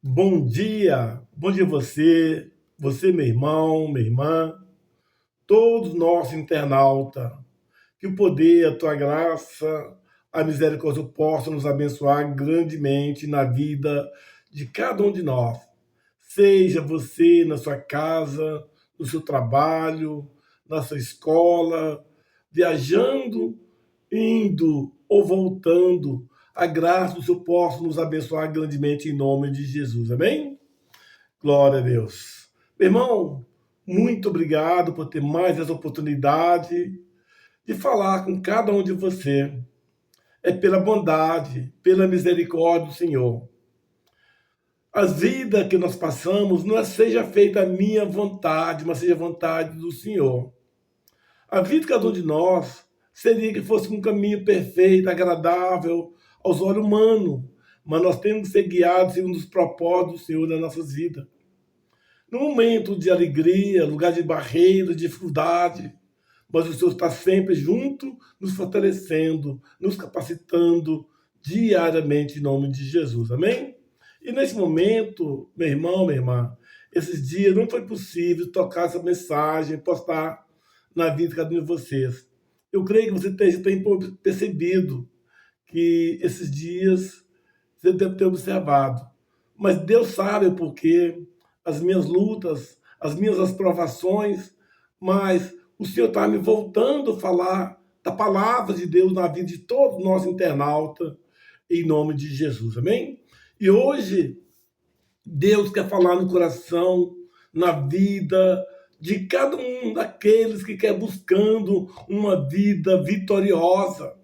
Bom dia você meu irmão, minha irmã, todos nós internautas, que o poder, a tua graça, a misericórdia possam nos abençoar grandemente na vida de cada um de nós. Seja você na sua casa, no seu trabalho, na sua escola, viajando, indo ou voltando, a graça do Senhor possa nos abençoar grandemente em nome de Jesus. Amém? Glória a Deus. Meu irmão, muito obrigado por ter mais essa oportunidade de falar com cada um de você. É pela bondade, pela misericórdia do Senhor. A vida que nós passamos não seja feita a minha vontade, mas seja a vontade do Senhor. A vida de cada um de nós seria que fosse um caminho perfeito, agradável aos olhos humanos, mas nós temos que ser guiados segundo os propósitos do Senhor nas nossas vidas. No momento de alegria, lugar de barreira, de dificuldade, mas o Senhor está sempre junto, nos fortalecendo, nos capacitando diariamente em nome de Jesus. Amém? E nesse momento, meu irmão, minha irmã, esses dias não foi possível tocar essa mensagem, postar na vida de cada um de vocês. Eu creio que você tem percebido que esses dias você deve ter observado. Mas Deus sabe o porquê, as minhas lutas, as minhas provações, mas o Senhor está me voltando a falar da palavra de Deus na vida de todos nós internautas, em nome de Jesus, amém? E hoje, Deus quer falar no coração, na vida de cada um daqueles que quer buscando uma vida vitoriosa.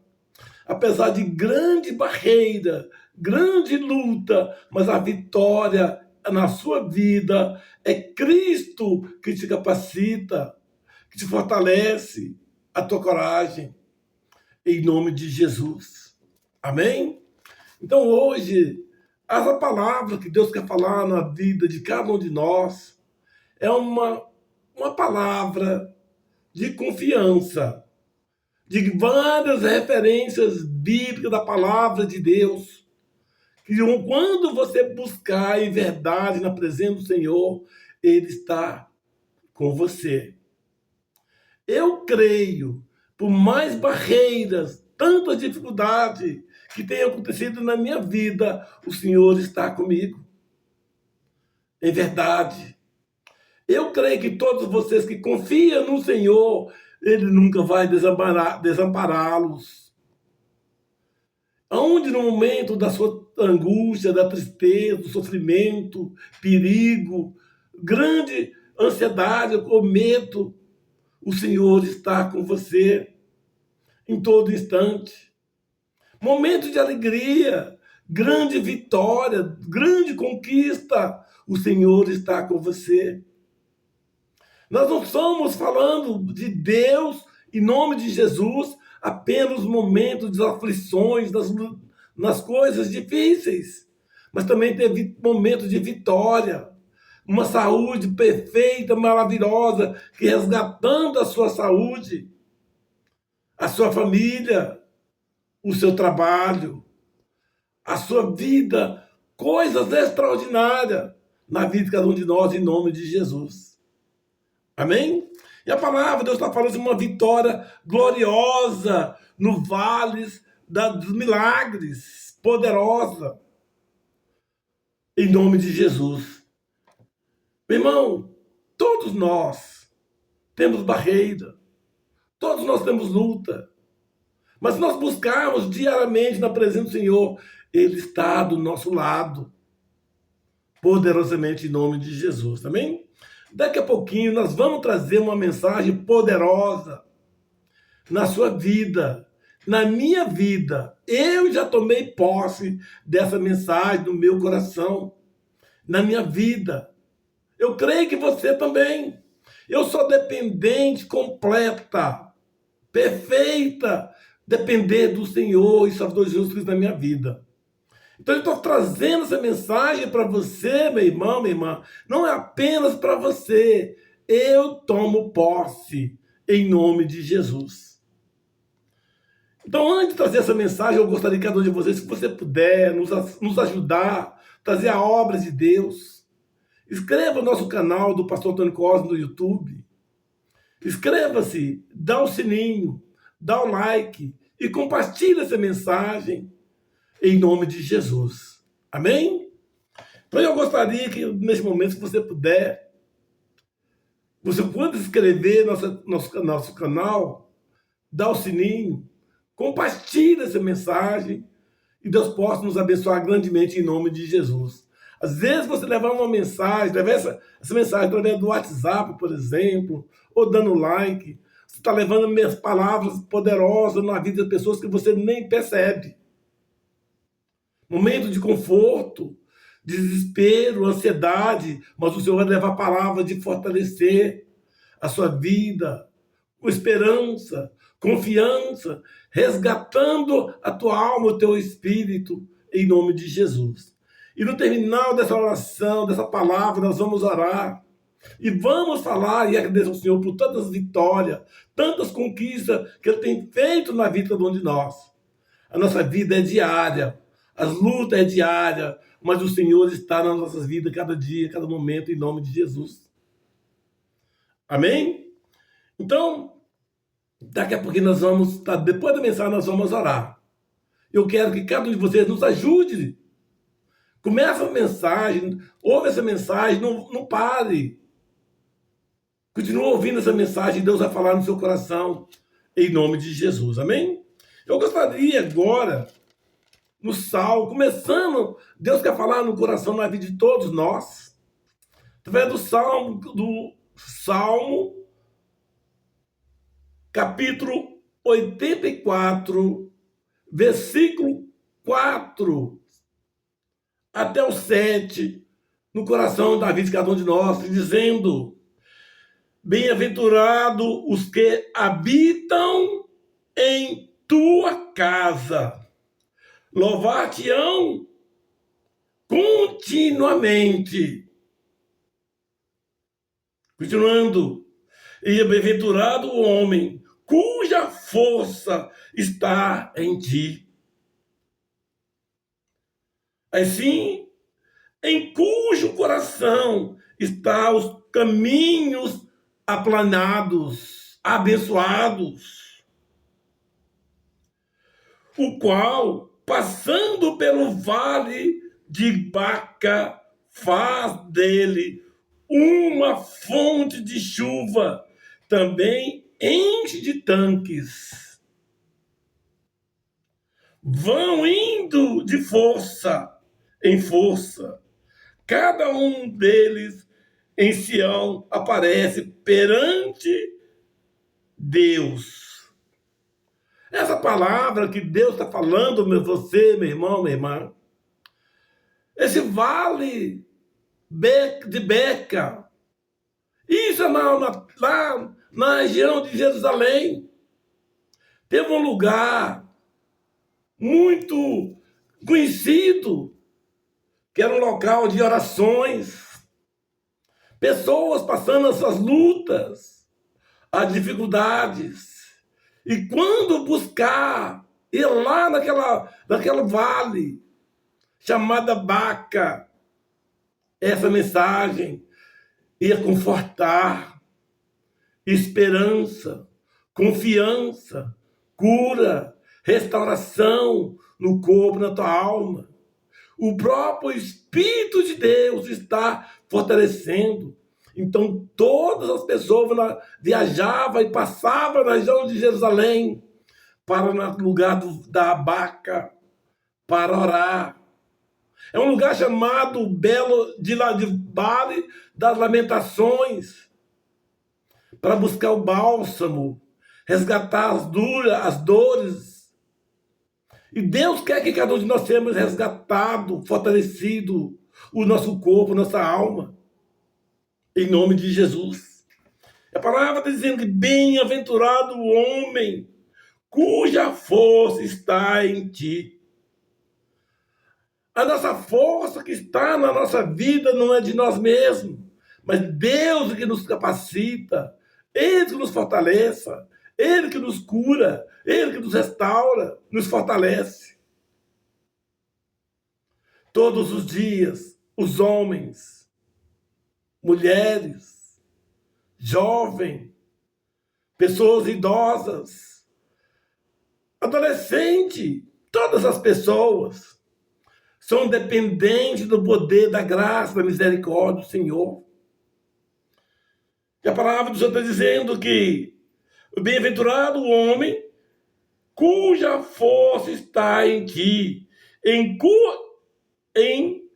Apesar de grande barreira, grande luta, mas a vitória na sua vida é Cristo que te capacita, que te fortalece a tua coragem, em nome de Jesus. Amém? Então hoje, essa palavra que Deus quer falar na vida de cada um de nós é uma palavra de confiança, de várias referências bíblicas da palavra de Deus, que quando você buscar em verdade na presença do Senhor, Ele está com você. Eu creio, por mais barreiras, tanta dificuldade que tenha acontecido na minha vida, o Senhor está comigo. Em verdade. Eu creio que todos vocês que confiam no Senhor, Ele nunca vai desampará-los. Aonde no momento da sua angústia, da tristeza, do sofrimento, perigo, grande ansiedade ou medo, o Senhor está com você em todo instante. Momento de alegria, grande vitória, grande conquista, o Senhor está com você. Nós não estamos falando de Deus, em nome de Jesus, apenas momentos de aflições, nas coisas difíceis, mas também teve momentos de vitória, uma saúde perfeita, maravilhosa, que resgatando a sua saúde, a sua família, o seu trabalho, a sua vida, coisas extraordinárias na vida de cada um de nós, em nome de Jesus. Amém? E a palavra, Deus está falando de uma vitória gloriosa no vale dos milagres, poderosa, em nome de Jesus. Meu irmão, todos nós temos barreira, todos nós temos luta, mas se nós buscarmos diariamente na presença do Senhor, Ele está do nosso lado, poderosamente em nome de Jesus, amém? Daqui a pouquinho nós vamos trazer uma mensagem poderosa na sua vida, na minha vida. Eu já tomei posse dessa mensagem no meu coração, na minha vida. Eu creio que você também. Eu sou dependente completa, perfeita, depender do Senhor e Salvador Jesus Cristo na minha vida. Então eu estou trazendo essa mensagem para você, meu irmão, minha irmã. Não é apenas para você. Eu tomo posse em nome de Jesus. Então, antes de trazer essa mensagem, eu gostaria que cada um de vocês, se você puder, nos ajudar, trazer a obra de Deus. Inscreva o nosso canal do Pastor Antônio Cosme no YouTube. Inscreva-se, dá o sininho, dá o like e compartilhe essa mensagem em nome de Jesus. Amém? Então eu gostaria que, nesse momento, se você puder, você pode inscrever nosso canal, dá o sininho, compartilhe essa mensagem e Deus possa nos abençoar grandemente em nome de Jesus. Às vezes você levar uma mensagem, levar essa mensagem através do WhatsApp, por exemplo, ou dando like, você está levando minhas palavras poderosas na vida das pessoas que você nem percebe. Momento de conforto, desespero, ansiedade, mas o Senhor vai levar palavras de fortalecer a sua vida, com esperança, confiança, resgatando a tua alma, o teu espírito, em nome de Jesus. E no terminal dessa oração, dessa palavra, nós vamos orar. E vamos falar e agradecer ao Senhor por tantas vitórias, tantas conquistas que Ele tem feito na vida de cada um de nós. A nossa vida é diária, as lutas é diária, mas o Senhor está nas nossas vidas cada dia, cada momento, em nome de Jesus. Amém? Então, daqui a pouquinho nós vamos, depois da mensagem nós vamos orar. Eu quero que cada um de vocês nos ajude. Começa a mensagem, ouve essa mensagem, não pare. Continua ouvindo essa mensagem, Deus vai falar no seu coração, em nome de Jesus. Amém? Eu gostaria agora, no Salmo, começando, Deus quer falar no coração, na vida de todos nós, através do Salmo, capítulo 84, versículo 4 até o 7, no coração da vida de cada um de nós, dizendo: bem-aventurado os que habitam em tua casa, louvar-te-ão continuamente. Continuando, e bem-aventurado o homem cuja força está em ti. Assim, em cujo coração estão os caminhos aplanados, abençoados, o qual, passando pelo vale de Baca, faz dele uma fonte de chuva, também enche de tanques. Vão indo de força em força, cada um deles em Sião aparece perante Deus. Essa palavra que Deus está falando, você, meu irmão, minha irmã, esse vale de Beca, isso é lá na região de Jerusalém. Teve um lugar muito conhecido, que era um local de orações, pessoas passando as suas lutas, as dificuldades, e quando buscar ir lá naquela vale chamada Baca, essa mensagem ia confortar, esperança, confiança, cura, restauração no corpo, na tua alma. O próprio Espírito de Deus está fortalecendo. Então, todas as pessoas viajavam e passavam na região de Jerusalém para o lugar da Baca para orar. É um lugar chamado Belo de Vale das Lamentações, para buscar o bálsamo, resgatar as dores. E Deus quer que cada um de nós sejamos resgatado, fortalecido, o nosso corpo, nossa alma, em nome de Jesus. A palavra está dizendo que bem-aventurado o homem cuja força está em ti. A nossa força que está na nossa vida não é de nós mesmos, mas Deus que nos capacita, Ele que nos fortaleça, Ele que nos cura, Ele que nos restaura, nos fortalece. Todos os dias, os homens, mulheres, jovens, pessoas idosas, adolescente, todas as pessoas são dependentes do poder, da graça, da misericórdia do Senhor. E a palavra do Senhor está dizendo que o bem-aventurado homem cuja força está em ti, em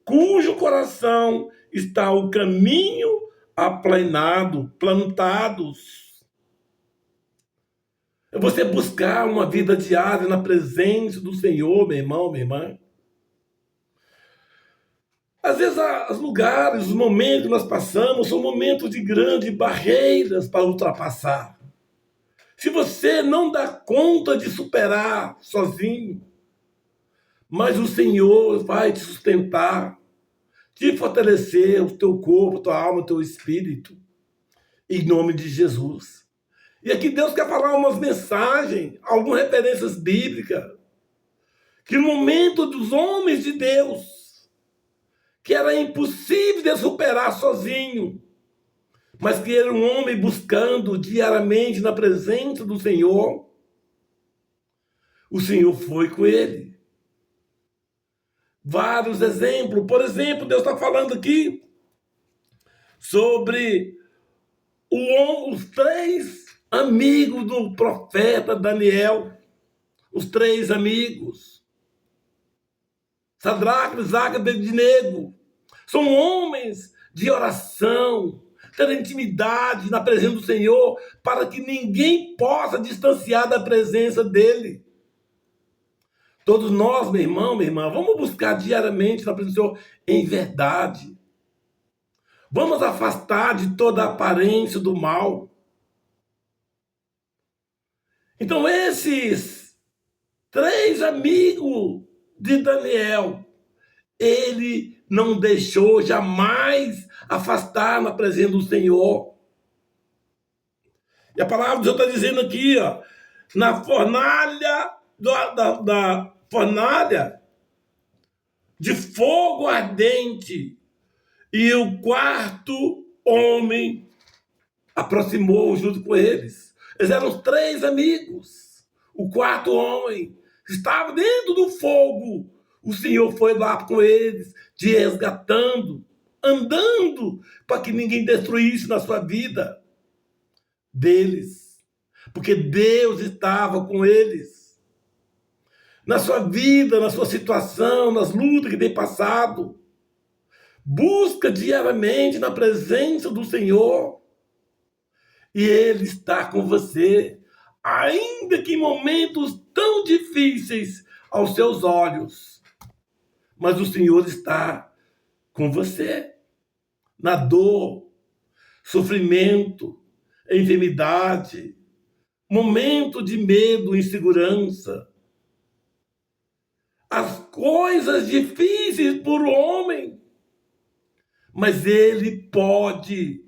cujo coração está o caminho aplanado, plantados. É você buscar uma vida diária na presença do Senhor, meu irmão, minha irmã. Às vezes, os lugares, os momentos que nós passamos são momentos de grandes barreiras para ultrapassar. Se você não dá conta de superar sozinho, mas o Senhor vai te sustentar, te fortalecer o teu corpo, a tua alma, o teu espírito, em nome de Jesus. E aqui Deus quer falar umas mensagens, algumas referências bíblicas, que no momento dos homens de Deus, que era impossível de superar sozinho, mas que era um homem buscando diariamente na presença do Senhor, o Senhor foi com ele. Vários exemplos. Por exemplo, Deus está falando aqui sobre os 3 amigos do profeta Daniel. Os 3 amigos. Sadraque, Mesaque e Abednego. São homens de oração, ter intimidade na presença do Senhor, para que ninguém possa distanciar da presença dele. Todos nós, meu irmão, minha irmã, vamos buscar diariamente na presença do Senhor em verdade. Vamos afastar de toda a aparência do mal. Então, esses 3 amigos de Daniel, ele não deixou jamais afastar na presença do Senhor. E a palavra do Senhor está dizendo aqui, ó, na fornalha da fornalha de fogo ardente, e o 4º homem aproximou junto com eles. Eles eram os 3 amigos. O 4º homem estava dentro do fogo. O Senhor foi lá com eles, te resgatando, andando, para que ninguém destruísse na sua vida deles. Porque Deus estava com eles. Na sua vida, na sua situação, nas lutas que tem passado. Busca diariamente na presença do Senhor. E Ele está com você, ainda que em momentos tão difíceis aos seus olhos. Mas o Senhor está com você. Na dor, sofrimento, enfermidade, momento de medo, insegurança. As coisas difíceis para o homem. Mas Ele pode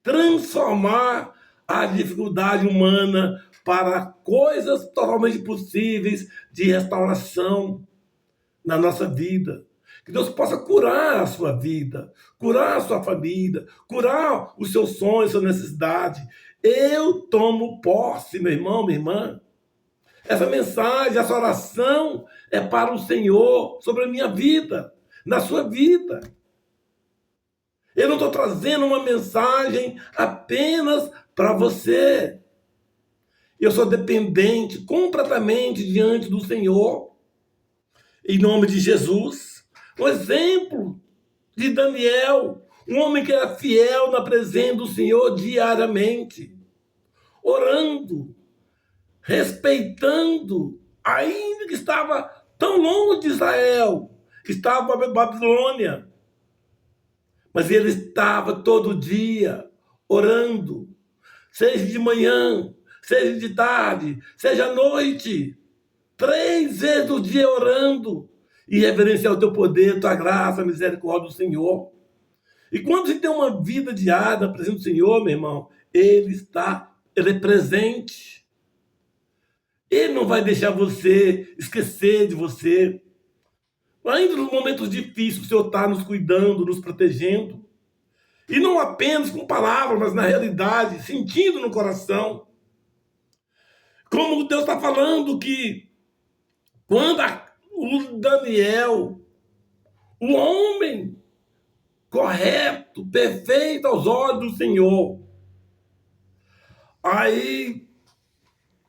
transformar a dificuldade humana para coisas totalmente possíveis de restauração na nossa vida. Que Deus possa curar a sua vida, curar a sua família, curar os seus sonhos, sua necessidade. Eu tomo posse, meu irmão, minha irmã. Essa mensagem, essa oração é para o Senhor sobre a minha vida, na sua vida. Eu não estou trazendo uma mensagem apenas para você. Eu sou dependente completamente diante do Senhor. Em nome de Jesus. Um exemplo de Daniel, um homem que era fiel na presença do Senhor diariamente, orando, respeitando, ainda que estava tão longe de Israel, que estava na Babilônia. Mas ele estava todo dia orando, seja de manhã, seja de tarde, seja à noite, 3 vezes do dia orando e reverenciar o teu poder, tua graça, a misericórdia do Senhor. E quando você tem uma vida diária na presença do Senhor, meu irmão, ele é presente. Ele não vai deixar você esquecer de você. Ainda nos momentos difíceis, o Senhor está nos cuidando, nos protegendo. E não apenas com palavras, mas na realidade, sentindo no coração. Como Deus está falando que quando o Daniel, o homem correto, perfeito aos olhos do Senhor, aí,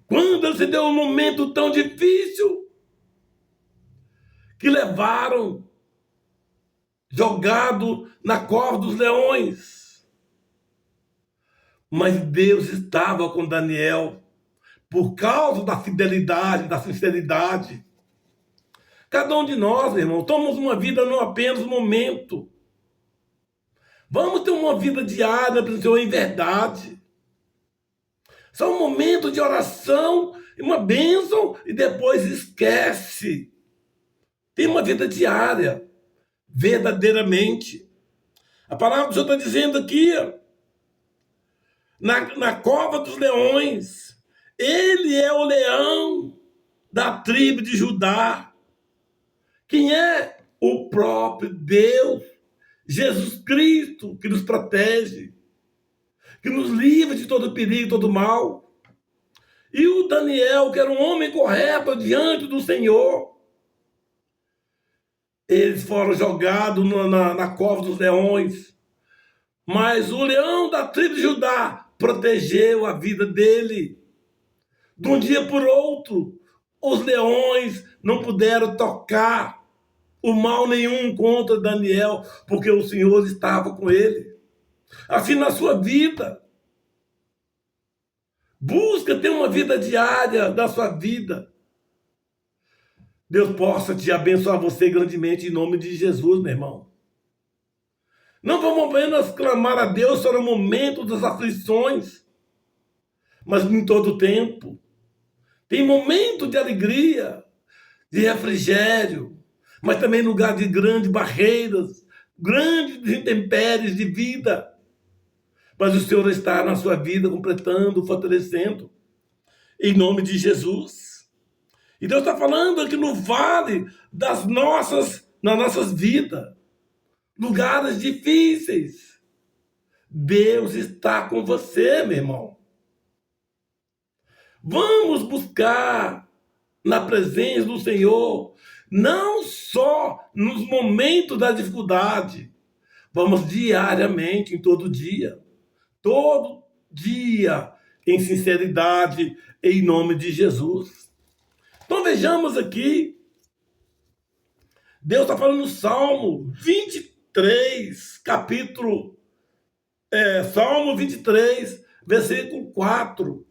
quando ele se deu um momento tão difícil, que levaram jogado na cova dos leões. Mas Deus estava com Daniel por causa da fidelidade, da sinceridade. Cada um de nós, irmão, tomamos uma vida não apenas um momento. Vamos ter uma vida diária para o Senhor em verdade. Só um momento de oração, uma bênção e depois esquece. Tem uma vida diária, verdadeiramente. A palavra do Senhor está dizendo aqui, na cova dos leões, ele é o leão da tribo de Judá. Quem é? O próprio Deus, Jesus Cristo, que nos protege, que nos livra de todo perigo, todo mal. E o Daniel, que era um homem correto diante do Senhor, eles foram jogados na cova dos leões. Mas o leão da tribo de Judá protegeu a vida dele. De um dia por outro, os leões não puderam tocar o mal nenhum contra Daniel, porque o Senhor estava com ele. Assim na sua vida, busca ter uma vida diária da sua vida. Deus possa te abençoar você grandemente em nome de Jesus, meu irmão. Não vamos apenas clamar a Deus só no momento das aflições, mas em todo o tempo. Tem momento de alegria, de refrigério, mas também lugar de grandes barreiras, grandes intempéries de vida. Mas o Senhor está na sua vida, completando, fortalecendo, em nome de Jesus. E Deus está falando aqui no vale nas nossas vidas, lugares difíceis. Deus está com você, meu irmão. Vamos buscar na presença do Senhor, não só nos momentos da dificuldade, vamos diariamente, em todo dia, em sinceridade, em nome de Jesus. Então vejamos aqui, Deus está falando no Salmo 23, Salmo 23, versículo 4.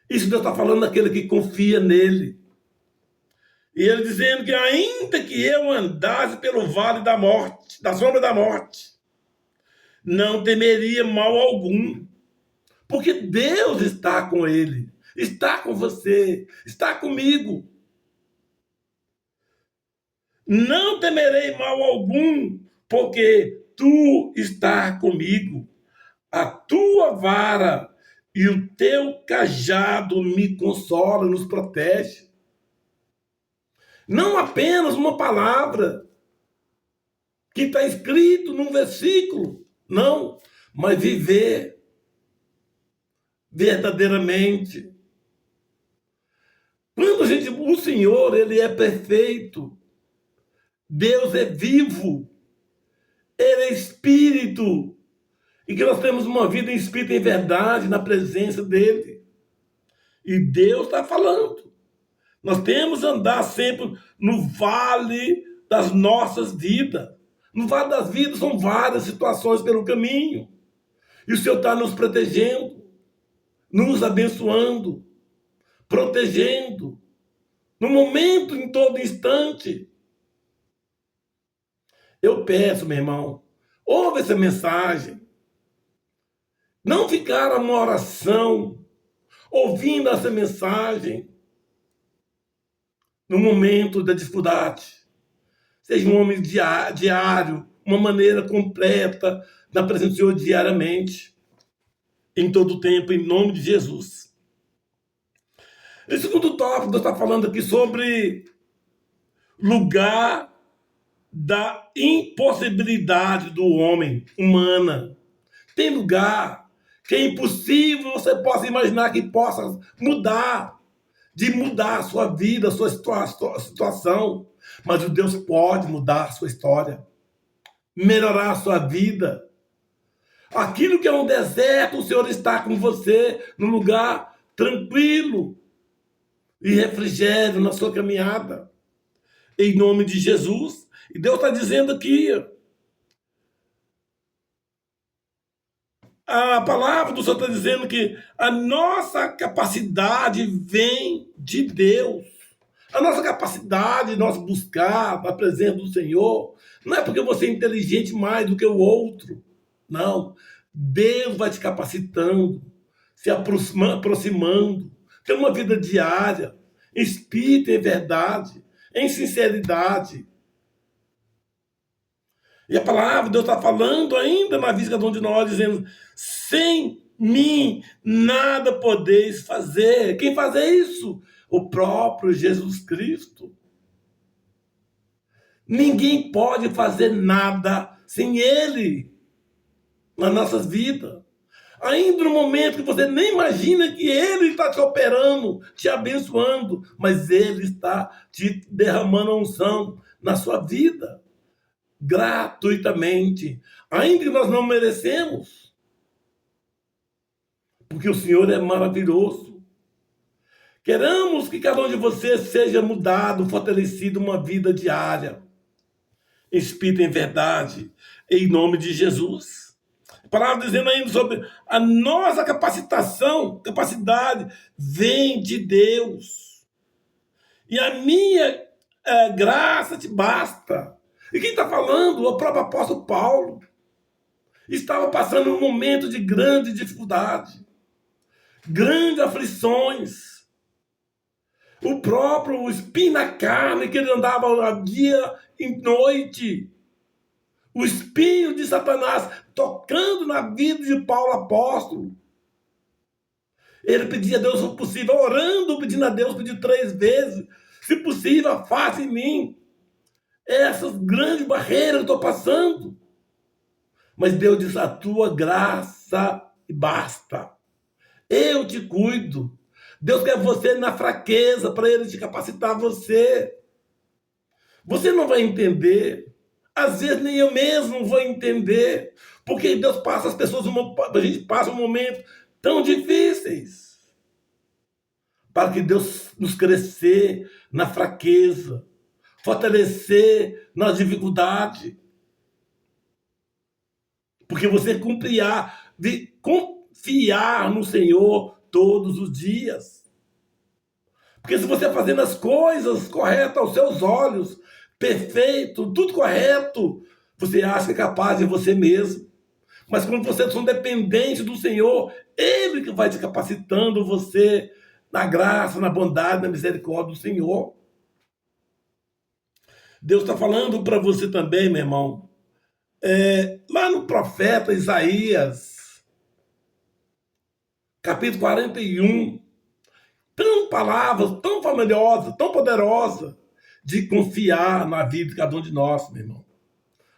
Isso Deus está falando daquele que confia nele. E ele dizendo que ainda que eu andasse pelo vale da morte, da sombra da morte, não temeria mal algum, porque Deus está com ele, está com você, está comigo. Não temerei mal algum, porque tu estás comigo. A tua vara e o teu cajado me consolam, nos protege. Não apenas uma palavra que está escrito num versículo, não, mas viver verdadeiramente. Quando o Senhor, ele é perfeito, Deus é vivo, ele é espírito, e que nós temos uma vida em espírito em verdade, na presença dele. E Deus está falando. Nós temos que andar sempre no vale das nossas vidas. No vale das vidas são várias situações pelo caminho. E o Senhor está nos protegendo, nos abençoando, protegendo, no momento, em todo instante. Eu peço, meu irmão, ouve essa mensagem. Não ficar uma oração, ouvindo essa mensagem, no momento da dificuldade. Seja um homem diário, uma maneira completa, na presença do Senhor diariamente, em todo o tempo, em nome de Jesus. E segundo tópico, Deus está falando aqui sobre lugar da impossibilidade do homem humana. Tem lugar que é impossível você possa imaginar que possa mudar, de mudar a sua vida, a sua situação. Mas o Deus pode mudar a sua história, melhorar a sua vida. Aquilo que é um deserto, o Senhor está com você num lugar tranquilo e refrigério na sua caminhada. Em nome de Jesus. E Deus está dizendo aqui, a palavra do Senhor está dizendo que a nossa capacidade vem de Deus. A nossa capacidade de nós buscar a presença do Senhor não é porque você é inteligente mais do que o outro. Não. Deus vai te capacitando, se aproximando, ter uma vida diária, em espírito e verdade, em sinceridade. E a palavra, Deus está falando ainda na vida de cada um de nós, dizendo: sem mim nada podeis fazer. Quem faz isso? O próprio Jesus Cristo. Ninguém pode fazer nada sem Ele nas nossas vidas. Ainda no momento que você nem imagina que Ele está te operando, te abençoando, mas Ele está te derramando a unção na sua vida, gratuitamente, ainda que nós não merecemos, porque o Senhor é maravilhoso. Queremos que cada um de vocês seja mudado, fortalecido, uma vida diária, espírito em verdade, em nome de Jesus. A palavra dizendo ainda sobre a nossa capacidade vem de Deus. E a minha graça te basta. E quem está falando? O próprio apóstolo Paulo. Estava passando um momento de grande dificuldade, grandes aflições. O próprio espinho na carne, que ele andava dia e noite. O espinho de Satanás tocando na vida de Paulo apóstolo. Ele pedia a Deus o possível, orando, pedindo a Deus, pediu 3 vezes. Se possível, afaste em mim essas grandes barreiras que eu estou passando. Mas Deus diz: a tua graça basta. Eu te cuido. Deus quer você na fraqueza para Ele te capacitar você. Você não vai entender. Às vezes nem eu mesmo vou entender. Porque Deus passa as pessoas, a gente passa um momento tão difíceis. Para que Deus nos crescer na fraqueza, fortalecer na dificuldade. Porque você confiar no Senhor todos os dias. Porque se você fazendo as coisas corretas aos seus olhos, perfeito, tudo correto, você acha que é capaz de você mesmo. Mas quando você é dependente do Senhor, Ele que vai te capacitando você na graça, na bondade, na misericórdia do Senhor. Deus está falando para você também, meu irmão, lá no profeta Isaías, capítulo 41, tão palavras, tão familiosas, tão poderosas, de confiar na vida de cada um de nós, meu irmão.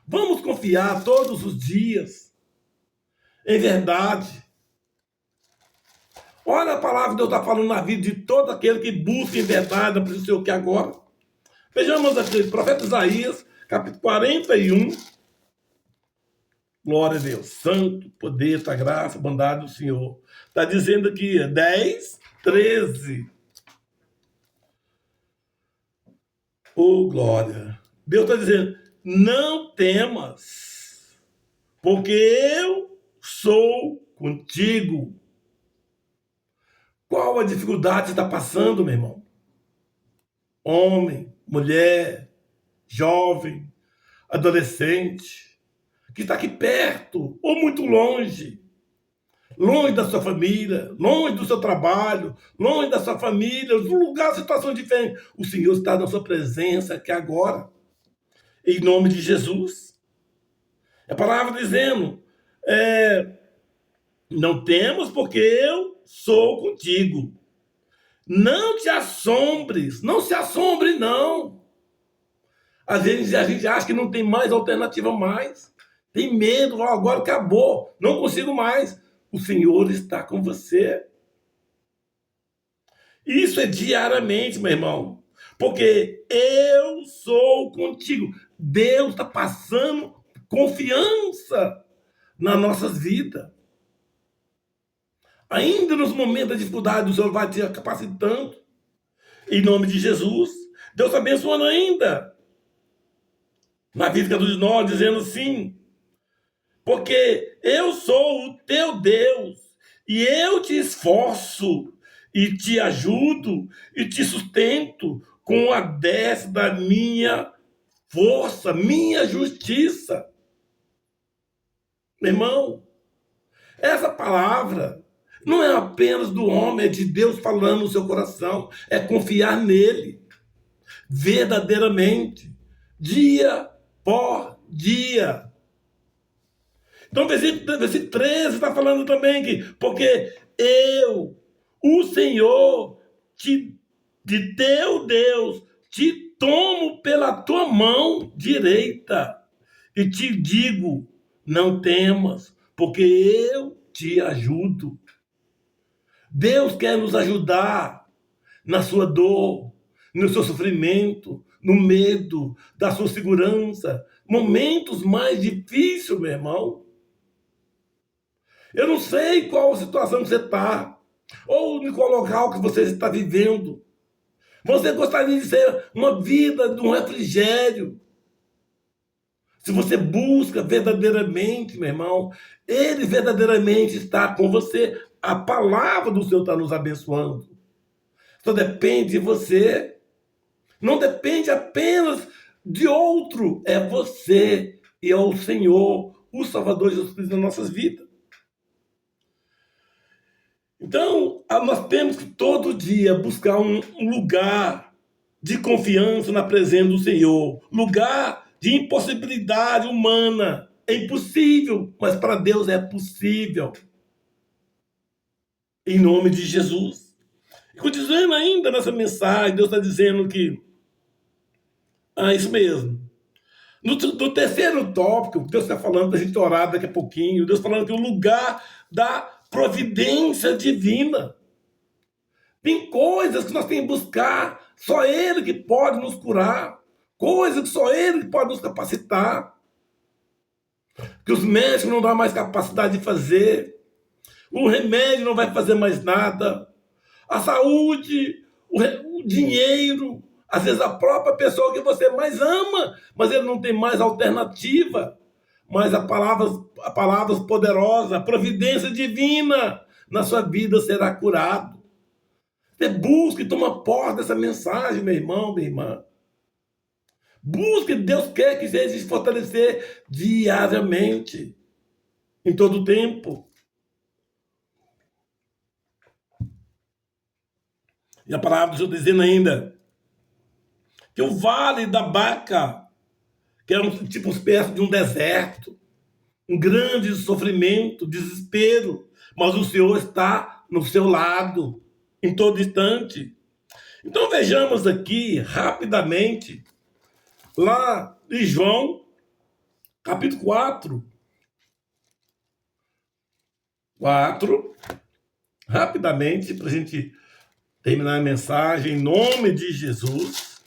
Vamos confiar todos os dias, em verdade. Olha a palavra que Deus está falando na vida de todo aquele que busca em verdade, não sei o que agora. Vejamos aqui, profeta Isaías, capítulo 41. Glória a Deus. Santo, poder, tua graça, bondade do Senhor. Está dizendo aqui, 10, 13. Oh, glória. Deus está dizendo: não temas, porque eu sou contigo. Qual a dificuldade que está passando, meu irmão? Homem, mulher, jovem, adolescente, que está aqui perto ou muito longe. Longe da sua família, longe do seu trabalho, longe da sua família, num lugar, situação diferente. O Senhor está na sua presença aqui agora, em nome de Jesus. A palavra dizendo, não temos porque eu sou contigo. Não te assombres, não se assombre não. Às vezes a gente acha que não tem mais alternativa mais. Tem medo, agora acabou, não consigo mais. O Senhor está com você. Isso é diariamente, meu irmão. Porque eu sou contigo. Deus está passando confiança nas nossas vidas. Ainda nos momentos da dificuldade, o Senhor vai te capacitando. Em nome de Jesus. Deus está abençoando ainda na vida de cada um de nós, dizendo sim. Porque eu sou o teu Deus. E eu te esforço. E te ajudo. E te sustento com a destra da minha força, minha justiça. Meu irmão, essa palavra não é apenas do homem, é de Deus falando no seu coração. É confiar nele, verdadeiramente, dia por dia. Então, versículo 13 está falando também que, porque eu, o Senhor, de teu Deus, te tomo pela tua mão direita e te digo, não temas, porque eu te ajudo. Deus quer nos ajudar na sua dor, no seu sofrimento, no medo, da sua segurança, momentos mais difíceis, meu irmão. Eu não sei qual a situação que você está, ou em qual local que você está vivendo. Você gostaria de ser uma vida de um refrigério. Se você busca verdadeiramente, meu irmão, Ele verdadeiramente está com você. A palavra do Senhor está nos abençoando. Só depende de você. Não depende apenas de outro. É você e é o Senhor, o Salvador Jesus Cristo nas nossas vidas. Então, nós temos que todo dia buscar um lugar de confiança na presença do Senhor. Lugar de impossibilidade humana. É impossível, mas para Deus é possível. Em nome de Jesus. E continuando ainda nessa mensagem, Deus está dizendo que... isso mesmo. No terceiro tópico, Deus está falando para a gente orar daqui a pouquinho. Deus falando que o lugar da providência divina. Tem coisas que nós temos que buscar, só Ele que pode nos curar, coisas que só Ele que pode nos capacitar, que os médicos não dão mais capacidade de fazer, o remédio não vai fazer mais nada, a saúde, o dinheiro, às vezes a própria pessoa que você mais ama, mas ele não tem mais alternativa, mas a palavra poderosa, a providência divina na sua vida será curado. Você busca e toma posse dessa mensagem, meu irmão, minha irmã. Busque, Deus quer que você se fortalecer diariamente, em todo o tempo. E a palavra do Senhor dizendo ainda que o vale da Baca, que é uma espécie de um deserto, um grande sofrimento, desespero, mas o Senhor está no seu lado, em todo instante. Então vejamos aqui, rapidamente, lá em João, capítulo 4, rapidamente, para a gente terminar a mensagem, em nome de Jesus.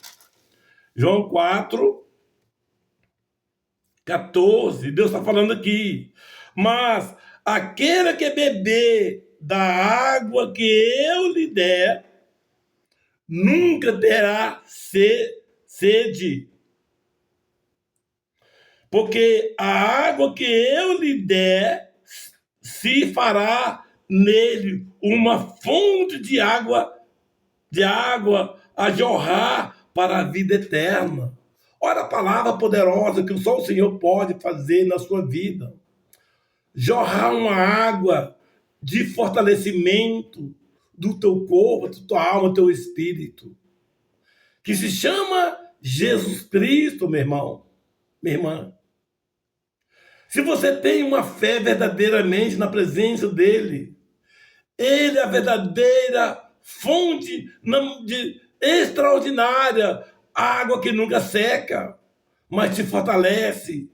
João 4, 14, Deus está falando aqui. Mas aquele que beber da água que eu lhe der, nunca terá sede. Porque a água que eu lhe der, se fará nele uma fonte de água a jorrar para a vida eterna. Olha a palavra poderosa que só o Senhor pode fazer na sua vida. Jorrar uma água de fortalecimento do teu corpo, da tua alma, do teu espírito. Que se chama Jesus Cristo, meu irmão, minha irmã. Se você tem uma fé verdadeiramente na presença dele, ele é a verdadeira fonte extraordinária, água que nunca seca. mas te fortalece.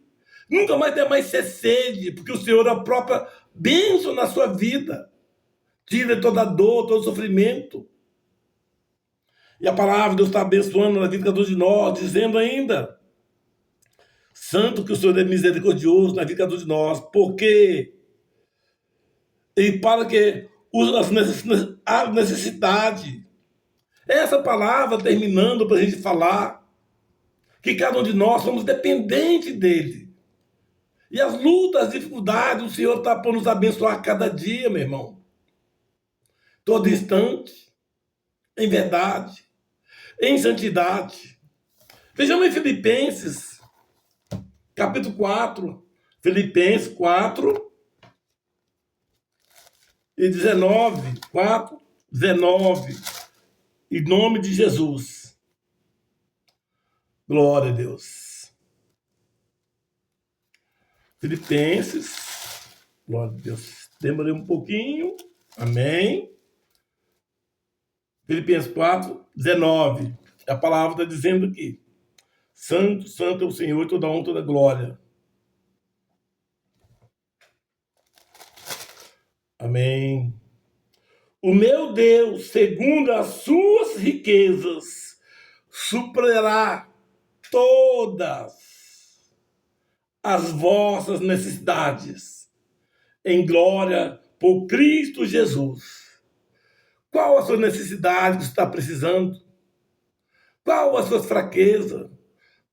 Nunca mais ter mais sede, porque o Senhor é a própria bênção na sua vida. Tira toda a dor, todo o sofrimento. E a palavra de Deus está abençoando na vida de cada um de nós, dizendo ainda: santo que o Senhor é misericordioso na vida de cada um de nós, porque e para que a necessidade. Essa palavra terminando para a gente falar que cada um de nós somos dependentes dele. E as lutas, as dificuldades, o Senhor está por nos abençoar cada dia, meu irmão. Todo instante, em verdade, em santidade. Vejamos em Filipenses, capítulo 4. Filipenses 4 e 19. 4, 19. Em nome de Jesus. Glória a Deus. Filipenses. Glória a Deus. Demorei um pouquinho. Amém. Filipenses 4, 19. A palavra está dizendo aqui: santo, santo é o Senhor, toda honra, toda glória. Amém. O meu Deus, segundo as suas riquezas, suprirá todas as vossas necessidades em glória por Cristo Jesus. Qual a sua necessidade que você está precisando? Qual as suas fraquezas?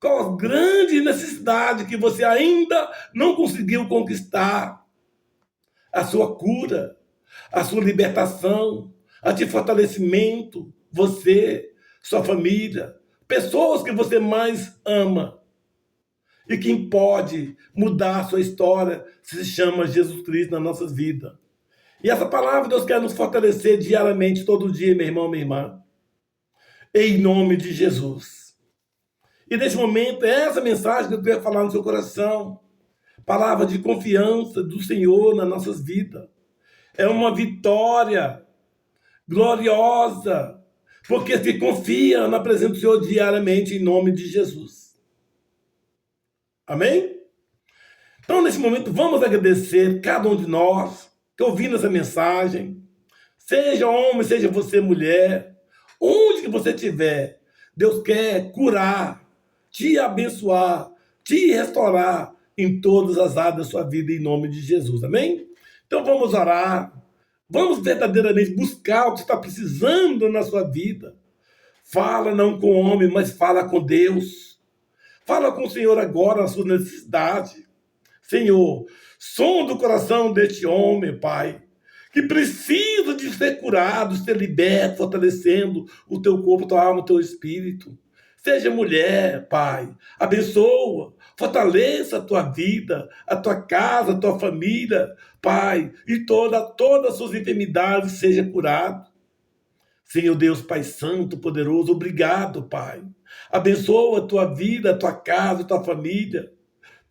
Qual as grandes necessidades que você ainda não conseguiu conquistar? A sua cura, a sua libertação, a de fortalecimento, você, sua família, pessoas que você mais ama. E quem pode mudar a sua história se chama Jesus Cristo na nossa vida. E essa palavra Deus quer nos fortalecer diariamente, todo dia, meu irmão, minha irmã. Em nome de Jesus. E nesse momento, é essa mensagem que eu quero falar no seu coração. Palavra de confiança do Senhor nas nossas vidas. É uma vitória gloriosa, porque se confia na presença do Senhor diariamente, em nome de Jesus. Amém? Então, nesse momento, vamos agradecer cada um de nós que ouvindo essa mensagem, seja homem, seja você mulher, onde que você estiver, Deus quer curar, te abençoar, te restaurar em todas as áreas da sua vida, em nome de Jesus, amém? Então vamos orar, vamos verdadeiramente buscar o que está precisando na sua vida. Fala não com o homem, mas fala com Deus. Fala com o Senhor agora na sua necessidade. Senhor, sonda o coração deste homem, Pai, que precisa de ser curado, ser liberto, fortalecendo o teu corpo, tua alma, o teu espírito. Seja mulher, Pai, abençoa, fortaleça a tua vida, a tua casa, a tua família, Pai, e todas as suas enfermidades seja curado. Senhor Deus, Pai Santo, poderoso, obrigado, Pai. Abençoa a tua vida, a tua casa, a tua família,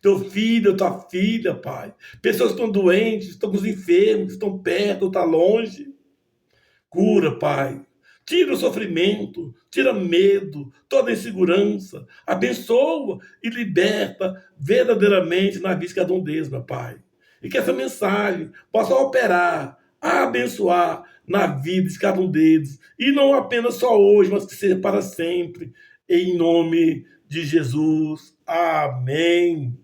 teu filho, tua filha, Pai. Pessoas que estão doentes, estão com os enfermos, estão perto, estão longe. Cura, Pai. Tira o sofrimento, tira medo, toda insegurança. Abençoa e liberta verdadeiramente na vida de cada um deles, meu Pai. E que essa mensagem possa operar, abençoar na vida de cada um deles. E não apenas só hoje, mas que seja para sempre. Em nome de Jesus. Amém.